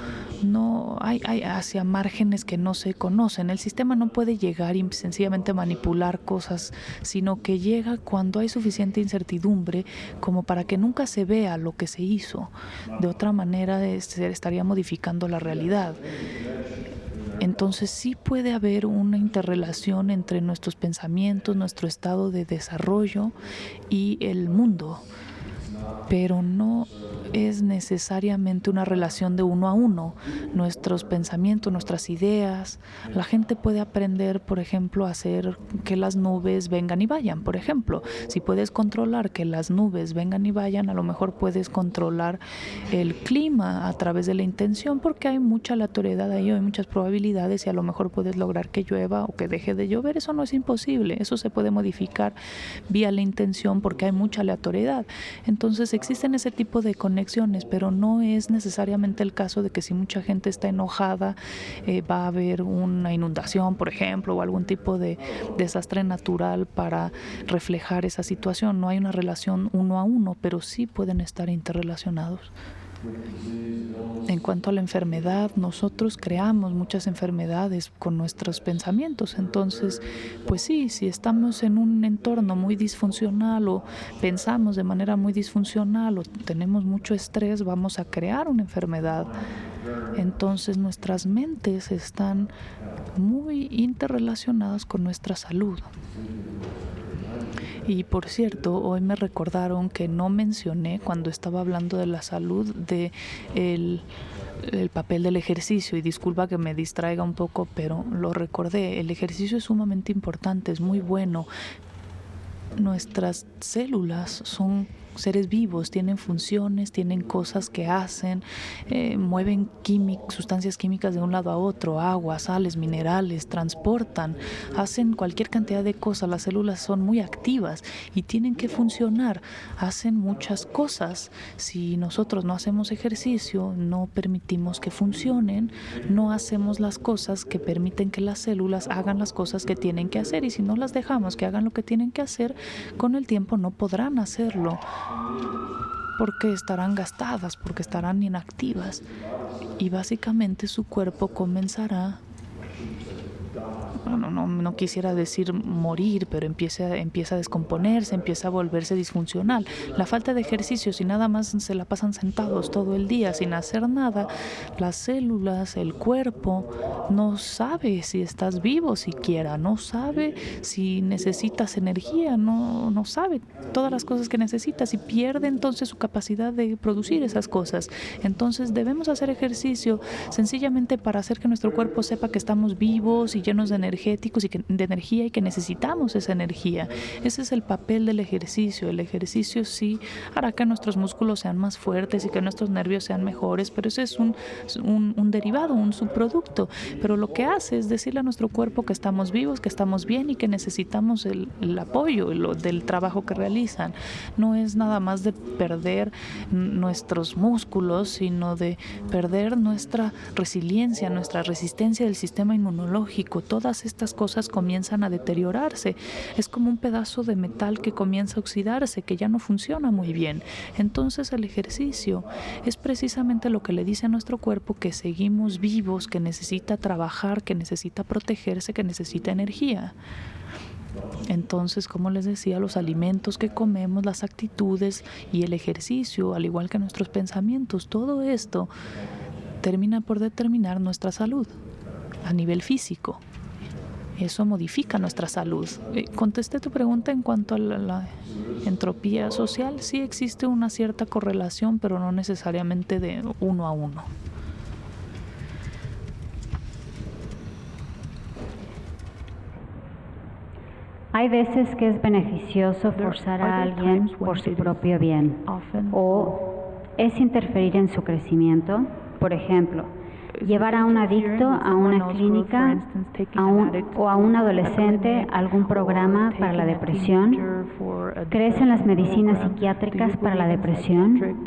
No hay hacia márgenes que no se conocen. El sistema no puede llegar y sencillamente manipular cosas, sino que llega cuando hay suficiente incertidumbre como para que nunca se vea lo que se hizo. De otra manera, se estaría modificando la realidad. Entonces sí puede haber una interrelación entre nuestros pensamientos, nuestro estado de desarrollo y el mundo, pero no es necesariamente una relación de uno a uno. Nuestros pensamientos, nuestras ideas. La gente puede aprender, por ejemplo, a hacer que las nubes vengan y vayan. Por ejemplo, si puedes controlar que las nubes vengan y vayan, a lo mejor puedes controlar el clima a través de la intención, porque hay mucha aleatoriedad ahí, hay muchas probabilidades y a lo mejor puedes lograr que llueva o que deje de llover. Eso no es imposible. Eso se puede modificar vía la intención porque hay mucha aleatoriedad. Entonces existen ese tipo de conexiones, pero no es necesariamente el caso de que si mucha gente está enojada va a haber una inundación, por ejemplo, o algún tipo de desastre natural para reflejar esa situación. No hay una relación uno a uno, pero sí pueden estar interrelacionados. En cuanto a la enfermedad, nosotros creamos muchas enfermedades con nuestros pensamientos. Entonces, pues sí, si estamos en un entorno muy disfuncional o pensamos de manera muy disfuncional o tenemos mucho estrés, vamos a crear una enfermedad. Entonces, nuestras mentes están muy interrelacionadas con nuestra salud. Y por cierto, hoy me recordaron que no mencioné cuando estaba hablando de la salud el papel del ejercicio, y disculpa que me distraiga un poco, pero lo recordé. El ejercicio es sumamente importante, es muy bueno. Nuestras células son seres vivos, tienen funciones, tienen cosas que hacen, mueven sustancias químicas de un lado a otro, agua, sales, minerales, transportan, hacen cualquier cantidad de cosas. Las células son muy activas y tienen que funcionar, hacen muchas cosas. Si nosotros no hacemos ejercicio, no permitimos que funcionen, no hacemos las cosas que permiten que las células hagan las cosas que tienen que hacer, y si no las dejamos que hagan lo que tienen que hacer, con el tiempo no podrán hacerlo, porque estarán gastadas, porque estarán inactivas, y básicamente su cuerpo comenzará, no quisiera decir morir, pero empieza a descomponerse, empieza a volverse disfuncional. La falta de ejercicio, si nada más se la pasan sentados todo el día sin hacer nada, las células, el cuerpo no sabe si estás vivo siquiera, no sabe si necesitas energía, no sabe todas las cosas que necesitas, y pierde entonces su capacidad de producir esas cosas. Entonces debemos hacer ejercicio sencillamente para hacer que nuestro cuerpo sepa que estamos vivos y llenos de energéticos y de energía, y que necesitamos esa energía. Ese es el papel del ejercicio. El ejercicio sí hará que nuestros músculos sean más fuertes y que nuestros nervios sean mejores, pero ese es un derivado, un subproducto. Pero lo que hace es decirle a nuestro cuerpo que estamos vivos, que estamos bien y que necesitamos el apoyo del trabajo que realizan. No es nada más de perder nuestros músculos, sino de perder nuestra resiliencia, nuestra resistencia del sistema inmunológico. Todas estas cosas comienzan a deteriorarse. Es como un pedazo de metal que comienza a oxidarse, que ya no funciona muy bien. Entonces el ejercicio es precisamente lo que le dice a nuestro cuerpo que seguimos vivos, que necesita trabajar, que necesita protegerse, que necesita energía. Entonces, como les decía, los alimentos que comemos, las actitudes y el ejercicio, al igual que nuestros pensamientos, todo esto termina por determinar nuestra salud a nivel físico. Eso modifica nuestra salud. Contesté tu pregunta en cuanto a la entropía social. Sí existe una cierta correlación, pero no necesariamente de uno a uno. Hay veces que es beneficioso forzar a alguien por su propio bien, o es interferir en su crecimiento. Por ejemplo, llevar a un adicto a una clínica o a un adolescente a algún programa para la depresión. ¿Crees en las medicinas psiquiátricas para la depresión?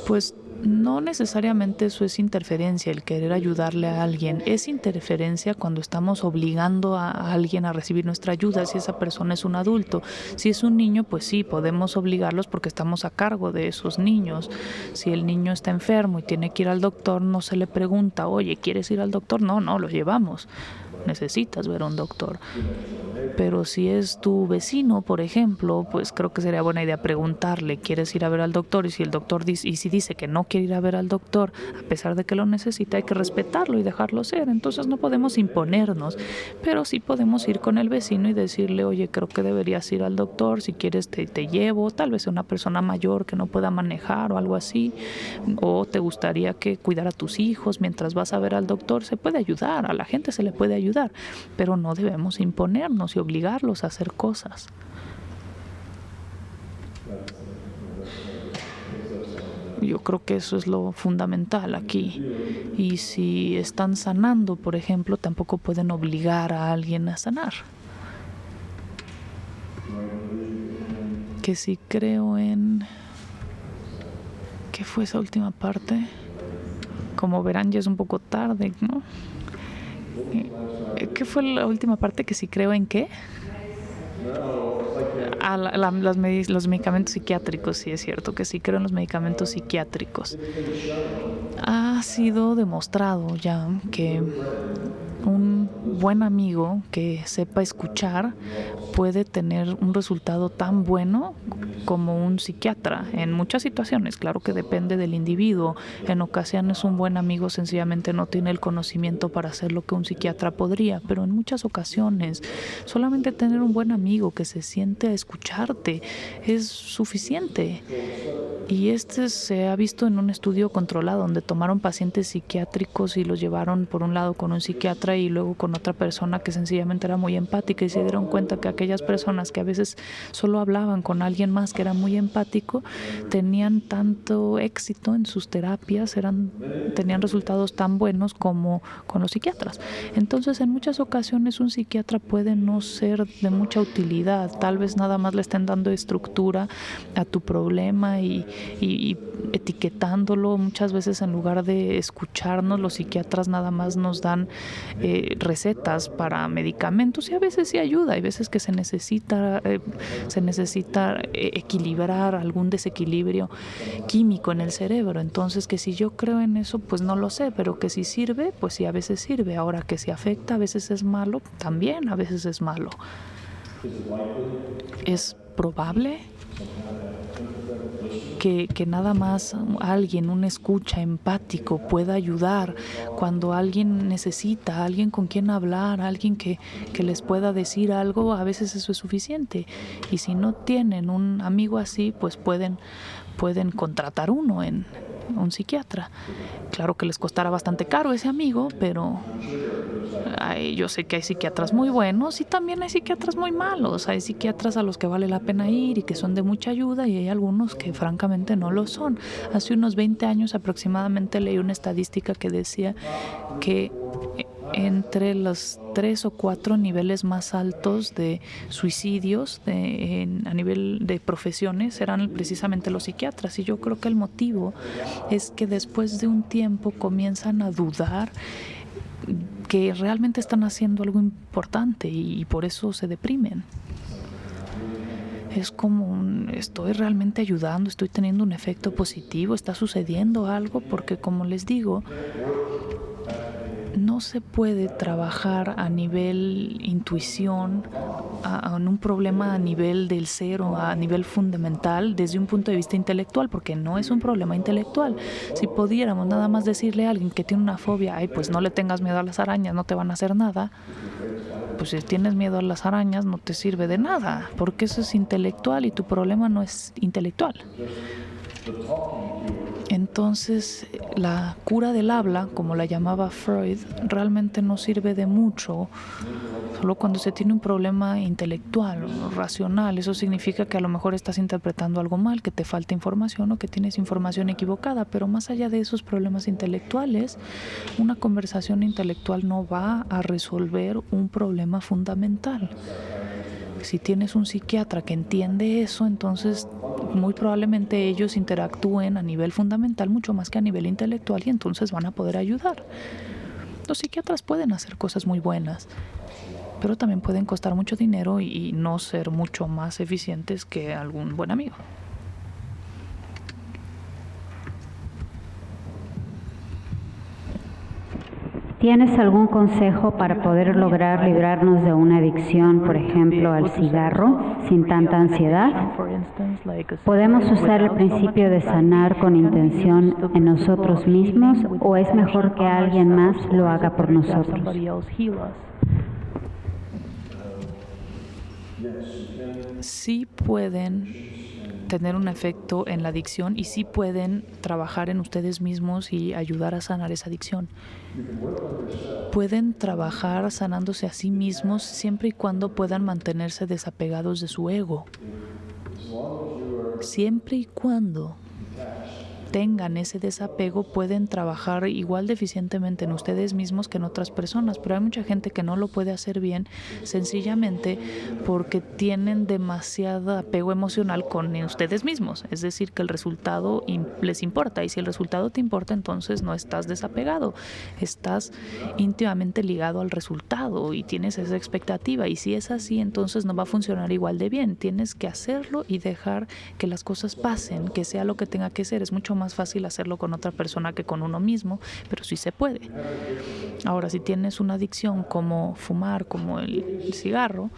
Pues no necesariamente eso es interferencia, el querer ayudarle a alguien. Es interferencia cuando estamos obligando a alguien a recibir nuestra ayuda, si esa persona es un adulto. Si es un niño, pues sí, podemos obligarlos porque estamos a cargo de esos niños. Si el niño está enfermo y tiene que ir al doctor, no se le pregunta, oye, ¿quieres ir al doctor? No, lo llevamos. necesitas ver a un doctor. Pero si es tu vecino, por ejemplo, pues creo que sería buena idea preguntarle, ¿quieres ir a ver al doctor? Y si el doctor dice que no quiere ir a ver al doctor, a pesar de que lo necesita, hay que respetarlo y dejarlo ser. Entonces no podemos imponernos, pero sí podemos ir con el vecino y decirle, oye, creo que deberías ir al doctor, si quieres te llevo, tal vez una persona mayor que no pueda manejar o algo así, o te gustaría que cuidara a tus hijos mientras vas a ver al doctor. Se puede ayudar, a la gente se le puede ayudar, pero no debemos imponernos y obligarlos a hacer cosas. Yo creo que eso es lo fundamental aquí. Y si están sanando, por ejemplo, tampoco pueden obligar a alguien a sanar. Que si creo en... ¿Qué fue esa última parte? Como verán, ya es un poco tarde, ¿no? ¿Qué fue la última parte? ¿Que si creo en qué? Los medicamentos psiquiátricos, sí es cierto que sí creo en los medicamentos psiquiátricos. Ha sido demostrado ya que un buen amigo que sepa escuchar puede tener un resultado tan bueno como un psiquiatra en muchas situaciones. Claro que depende del individuo. En ocasiones un buen amigo sencillamente no tiene el conocimiento para hacer lo que un psiquiatra podría, pero en muchas ocasiones solamente tener un buen amigo que se siente a escucharte es suficiente. Y se ha visto en un estudio controlado donde tomaron pacientes psiquiátricos y los llevaron por un lado con un psiquiatra y luego con otra persona que sencillamente era muy empática, y se dieron cuenta que aquellas personas que a veces solo hablaban con alguien más que era muy empático tenían tanto éxito en sus terapias, tenían resultados tan buenos como con los psiquiatras. Entonces, en muchas ocasiones un psiquiatra puede no ser de mucha utilidad, tal vez nada más le estén dando estructura a tu problema y etiquetándolo. Muchas veces, en lugar de escucharnos, los psiquiatras nada más nos dan recetas para medicamentos, y a veces sí ayuda, hay veces que se necesita equilibrar algún desequilibrio químico en el cerebro. Entonces, que si yo creo en eso, pues no lo sé, pero que si sirve, pues sí, a veces sirve. Ahora, que si afecta, a veces es malo, también a veces es malo. Es probable que nada más alguien, un escucha empático, pueda ayudar cuando alguien necesita, a alguien con quien hablar, a alguien que les pueda decir algo. A veces eso es suficiente. Y si no tienen un amigo así, pues pueden contratar uno en un psiquiatra. Claro que les costará bastante caro ese amigo, pero yo sé que hay psiquiatras muy buenos y también hay psiquiatras muy malos. Hay psiquiatras a los que vale la pena ir y que son de mucha ayuda, y hay algunos que francamente no lo son. Hace unos 20 años aproximadamente leí una estadística que decía que entre los 3 o 4 niveles más altos de suicidios a nivel de profesiones eran precisamente los psiquiatras. Y yo creo que el motivo es que después de un tiempo comienzan a dudar que realmente están haciendo algo importante y por eso se deprimen. Es como estoy realmente ayudando, estoy teniendo un efecto positivo, está sucediendo algo, porque como les digo, no se puede trabajar a nivel intuición, en un problema a nivel del ser o a nivel fundamental desde un punto de vista intelectual, porque no es un problema intelectual. Si pudiéramos nada más decirle a alguien que tiene una fobia, pues no le tengas miedo a las arañas, no te van a hacer nada, pues si tienes miedo a las arañas no te sirve de nada, porque eso es intelectual y tu problema no es intelectual. Entonces, la cura del habla, como la llamaba Freud, realmente no sirve de mucho, solo cuando se tiene un problema intelectual o racional. Eso significa que a lo mejor estás interpretando algo mal, que te falta información o que tienes información equivocada, pero más allá de esos problemas intelectuales, una conversación intelectual no va a resolver un problema fundamental. Si tienes un psiquiatra que entiende eso, entonces muy probablemente ellos interactúen a nivel fundamental mucho más que a nivel intelectual, y entonces van a poder ayudar. Los psiquiatras pueden hacer cosas muy buenas, pero también pueden costar mucho dinero y no ser mucho más eficientes que algún buen amigo. ¿Tienes algún consejo para poder lograr librarnos de una adicción, por ejemplo, al cigarro, sin tanta ansiedad? ¿Podemos usar el principio de sanar con intención en nosotros mismos o es mejor que alguien más lo haga por nosotros? Sí pueden tener un efecto en la adicción y sí pueden trabajar en ustedes mismos y ayudar a sanar esa adicción. Pueden trabajar sanándose a sí mismos siempre y cuando puedan mantenerse desapegados de su ego. Siempre y cuando tengan ese desapego, pueden trabajar igual de eficientemente en ustedes mismos que en otras personas, pero hay mucha gente que no lo puede hacer bien sencillamente porque tienen demasiado apego emocional con ustedes mismos, es decir, que el resultado les importa, y si el resultado te importa, entonces no estás desapegado, estás íntimamente ligado al resultado y tienes esa expectativa, y si es así, entonces no va a funcionar igual de bien. Tienes que hacerlo y dejar que las cosas pasen, que sea lo que tenga que ser. Es mucho más fácil hacerlo con otra persona que con uno mismo, pero sí se puede. Ahora, si tienes una adicción como fumar, como el cigarro,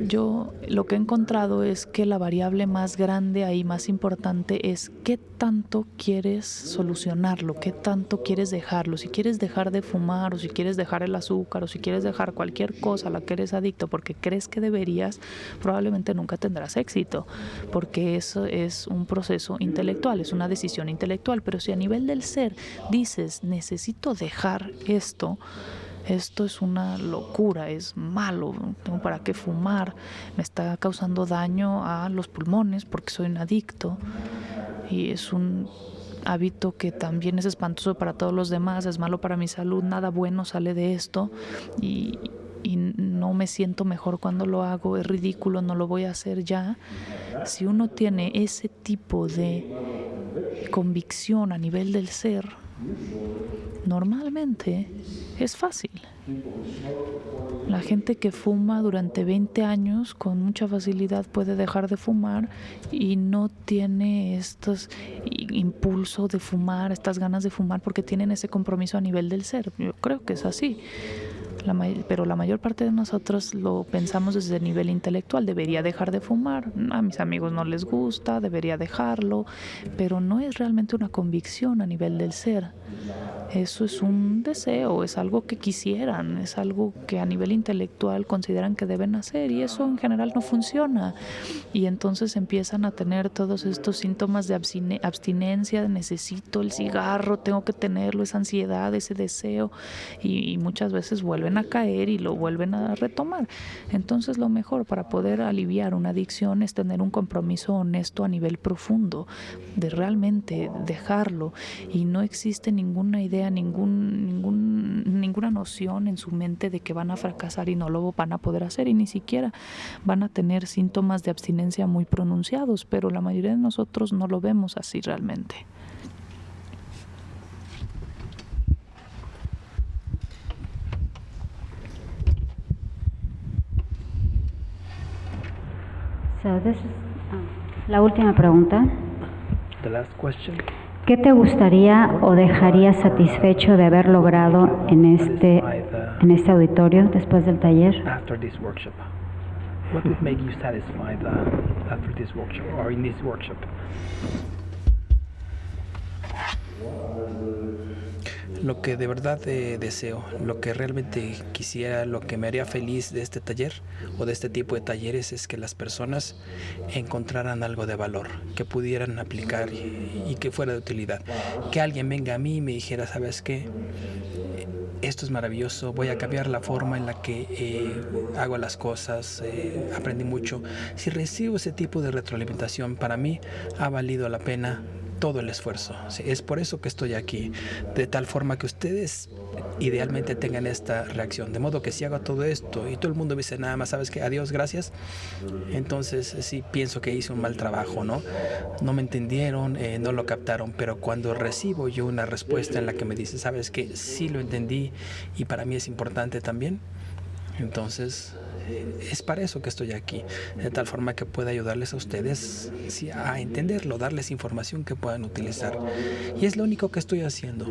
yo lo que he encontrado es que la variable más grande ahí, más importante, es qué tanto quieres solucionarlo, qué tanto quieres dejarlo. Si quieres dejar de fumar, o si quieres dejar el azúcar, o si quieres dejar cualquier cosa a la que eres adicto porque crees que deberías, probablemente nunca tendrás éxito, porque eso es un proceso intelectual, es una decisión intelectual. Pero si a nivel del ser dices, necesito dejar esto es una locura, es malo, no tengo para qué fumar, me está causando daño a los pulmones porque soy un adicto, y es un hábito que también es espantoso para todos los demás, es malo para mi salud, nada bueno sale de esto, y no me siento mejor cuando lo hago, es ridículo, no lo voy a hacer ya. Si uno tiene ese tipo de convicción a nivel del ser, normalmente es fácil. La gente que fuma durante 20 años con mucha facilidad puede dejar de fumar y no tiene estos impulso de fumar, estas ganas de fumar, porque tienen ese compromiso a nivel del ser. Yo creo que es así. Pero la mayor parte de nosotros lo pensamos desde el nivel intelectual. Debería dejar de fumar, a mis amigos no les gusta, debería dejarlo, pero no es realmente una convicción a nivel del ser. Eso es un deseo, es algo que quisieran, es algo que a nivel intelectual consideran que deben hacer, y eso en general no funciona. Y entonces empiezan a tener todos estos síntomas de abstinencia, de necesito el cigarro, tengo que tenerlo, esa ansiedad, ese deseo, y muchas veces vuelven a caer y lo vuelven a retomar. Entonces lo mejor para poder aliviar una adicción es tener un compromiso honesto a nivel profundo, de realmente dejarlo, y no existe ninguna idea, ninguna noción en su mente de que van a fracasar y no lo van a poder hacer, y ni siquiera van a tener síntomas de abstinencia muy pronunciados, pero la mayoría de nosotros no lo vemos así realmente. La última pregunta. The last question. ¿Qué te gustaría o dejarías satisfecho de haber logrado en este auditorio después del taller? After this workshop. What would make you satisfied after this workshop or in this workshop? Lo que de verdad deseo, lo que realmente quisiera, lo que me haría feliz de este taller o de este tipo de talleres es que las personas encontraran algo de valor, que pudieran aplicar y que fuera de utilidad. Que alguien venga a mí y me dijera, ¿sabes qué? Esto es maravilloso, voy a cambiar la forma en la que hago las cosas, aprendí mucho. Si recibo ese tipo de retroalimentación, para mí ha valido la pena todo el esfuerzo. Sí, es por eso que estoy aquí, de tal forma que ustedes idealmente tengan esta reacción, de modo que si hago todo esto y todo el mundo me dice nada más, ¿sabes qué? Adiós, gracias. Entonces sí pienso que hice un mal trabajo, ¿no? No me entendieron, no lo captaron, pero cuando recibo yo una respuesta en la que me dice, ¿sabes qué? Sí lo entendí y para mí es importante también. Entonces Es para eso que estoy aquí, de tal forma que pueda ayudarles a ustedes a entenderlo, darles información que puedan utilizar. Y es lo único que estoy haciendo.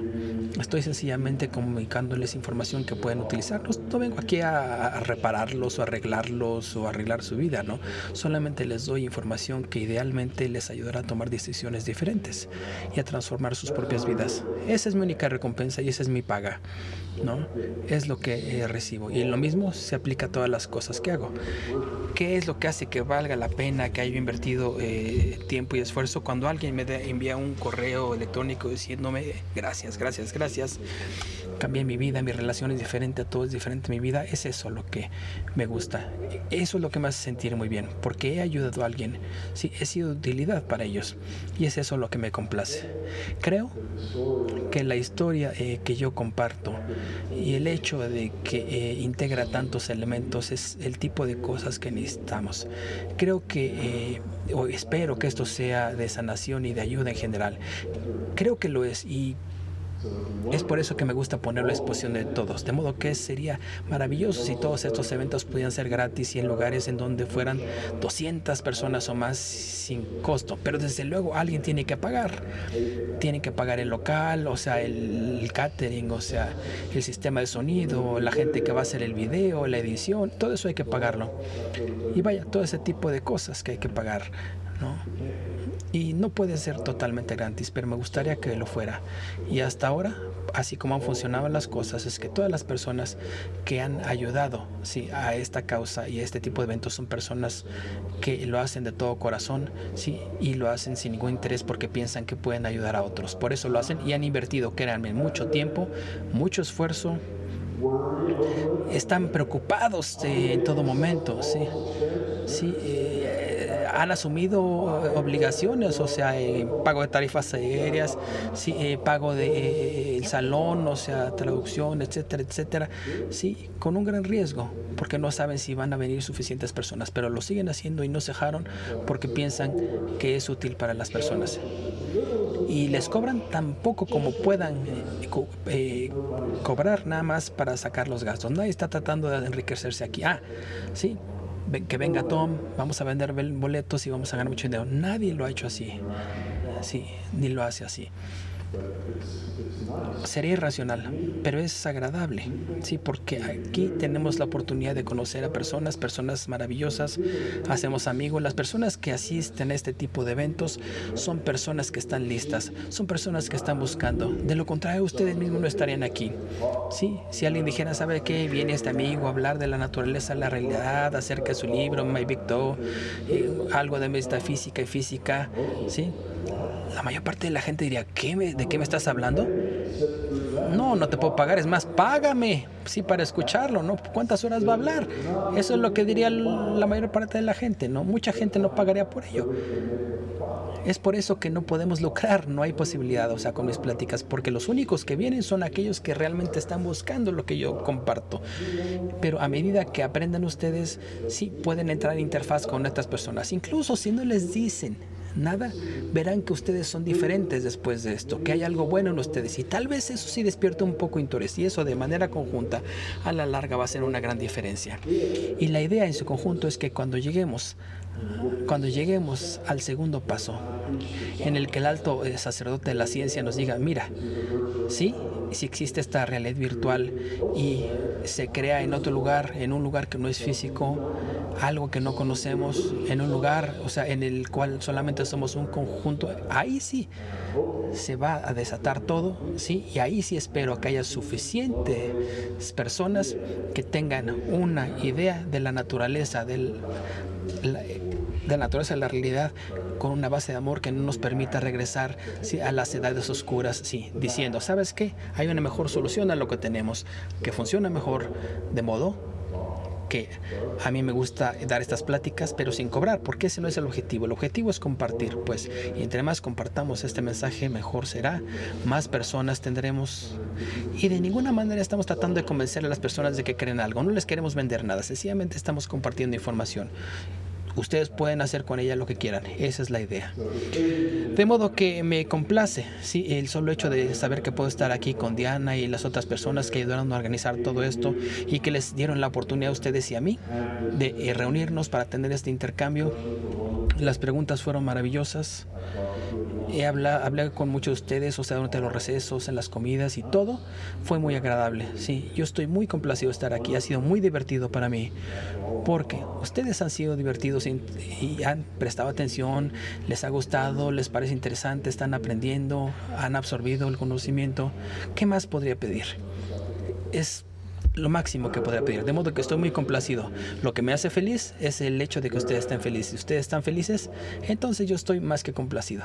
Estoy sencillamente comunicándoles información que pueden utilizar. No vengo aquí a repararlos o arreglarlos o arreglar su vida, ¿no? Solamente les doy información que idealmente les ayudará a tomar decisiones diferentes y a transformar sus propias vidas. Esa es mi única recompensa y esa es mi paga, ¿no? Es lo que recibo. Y lo mismo se aplica a todas las cosas que hago. ¿Qué es lo que hace que valga la pena que haya invertido tiempo y esfuerzo? Cuando alguien me envía un correo electrónico diciéndome gracias, cambié mi vida, mi relación es diferente, todo es diferente, mi vida, es eso lo que me gusta. Eso es lo que me hace sentir muy bien, porque he ayudado a alguien, sí, he sido de utilidad para ellos, y es eso lo que me complace. Creo que la historia que yo comparto y el hecho de que integra tantos elementos es el tipo de cosas que necesitamos. Creo que, o espero que esto sea de sanación y de ayuda en general. Creo que lo es, y es por eso que me gusta poner la exposición de todos, de modo que sería maravilloso si todos estos eventos pudieran ser gratis y en lugares en donde fueran 200 personas o más sin costo, pero desde luego alguien tiene que pagar el local, o sea, el catering, o sea, el sistema de sonido, la gente que va a hacer el video, la edición, todo eso hay que pagarlo. Y vaya, todo ese tipo de cosas que hay que pagar, ¿no? Y no puede ser totalmente gratis, pero me gustaría que lo fuera. Y hasta ahora, así como han funcionado las cosas, es que todas las personas que han ayudado, sí, a esta causa y a este tipo de eventos son personas que lo hacen de todo corazón, sí, y lo hacen sin ningún interés porque piensan que pueden ayudar a otros. Por eso lo hacen y han invertido, créanme, mucho tiempo, mucho esfuerzo. Están preocupados en todo momento, sí, han asumido obligaciones, o sea, pago de tarifas aéreas, sí, pago de el salón, o sea, traducción, etcétera, etcétera, sí, con un gran riesgo, porque no saben si van a venir suficientes personas, pero lo siguen haciendo y no se dejaron porque piensan que es útil para las personas. Y les cobran tan poco como puedan cobrar, nada más para sacar los gastos. Nadie está tratando de enriquecerse aquí. Sí, que venga Tom, vamos a vender boletos y vamos a ganar mucho dinero. Nadie lo ha hecho así, sí, ni lo hace así. Sería irracional, pero es agradable, sí, porque aquí tenemos la oportunidad de conocer a personas maravillosas, hacemos amigos. Las personas que asisten a este tipo de eventos son personas que están listas, son personas que están buscando. De lo contrario, ustedes mismos no estarían aquí. Sí, si alguien dijera, ¿sabe qué? Viene este amigo a hablar de la naturaleza, la realidad, acerca de su libro, My Big Toe, algo de metafísica y física, sí. La mayor parte de la gente diría, ¿de qué me estás hablando? No te puedo pagar, es más, págame, sí, para escucharlo, ¿no? ¿Cuántas horas va a hablar? Eso es lo que diría la mayor parte de la gente, ¿no? Mucha gente no pagaría por ello. Es por eso que no podemos lucrar, no hay posibilidad, o sea, con mis pláticas, porque los únicos que vienen son aquellos que realmente están buscando lo que yo comparto. Pero a medida que aprendan ustedes, sí pueden entrar en interfaz con estas personas, incluso si no les dicen nada, verán que ustedes son diferentes después de esto, que hay algo bueno en ustedes, y tal vez eso sí despierta un poco interés, y eso de manera conjunta a la larga va a ser una gran diferencia. Y la idea en su conjunto es que cuando lleguemos al segundo paso, en el que el alto sacerdote de la ciencia nos diga, mira, sí, si existe esta realidad virtual y se crea en otro lugar, en un lugar que no es físico, algo que no conocemos, en un lugar, o sea, en el cual solamente somos un conjunto, ahí sí se va a desatar todo, sí, y ahí sí espero que haya suficientes personas que tengan una idea de la naturaleza de la realidad, con una base de amor que no nos permita regresar, sí, a las edades oscuras, sí, diciendo, ¿sabes qué? Hay una mejor solución a lo que tenemos, que funciona mejor, de modo que a mí me gusta dar estas pláticas, pero sin cobrar, porque ese no es el objetivo. El objetivo es compartir, pues, y entre más compartamos este mensaje, mejor será, más personas tendremos. Y de ninguna manera estamos tratando de convencer a las personas de que creen algo, no les queremos vender nada, sencillamente estamos compartiendo información. ustedes pueden hacer con ella lo que quieran. Esa es la idea. De modo que me complace, sí, el solo hecho de saber que puedo estar aquí con Diana y las otras personas que ayudaron a organizar todo esto y que les dieron la oportunidad a ustedes y a mí de reunirnos para tener este intercambio. Las preguntas fueron maravillosas. Hablé con muchos de ustedes, o sea, durante los recesos, en las comidas y todo. Fue muy agradable. Sí, yo estoy muy complacido de estar aquí. Ha sido muy divertido para mí. Porque ustedes han sido divertidos y han prestado atención, les ha gustado, les parece interesante, están aprendiendo, han absorbido el conocimiento. ¿Qué más podría pedir? Es lo máximo que podría pedir, de modo que estoy muy complacido. Lo que me hace feliz es el hecho de que ustedes estén felices. Si ustedes están felices, entonces yo estoy más que complacido.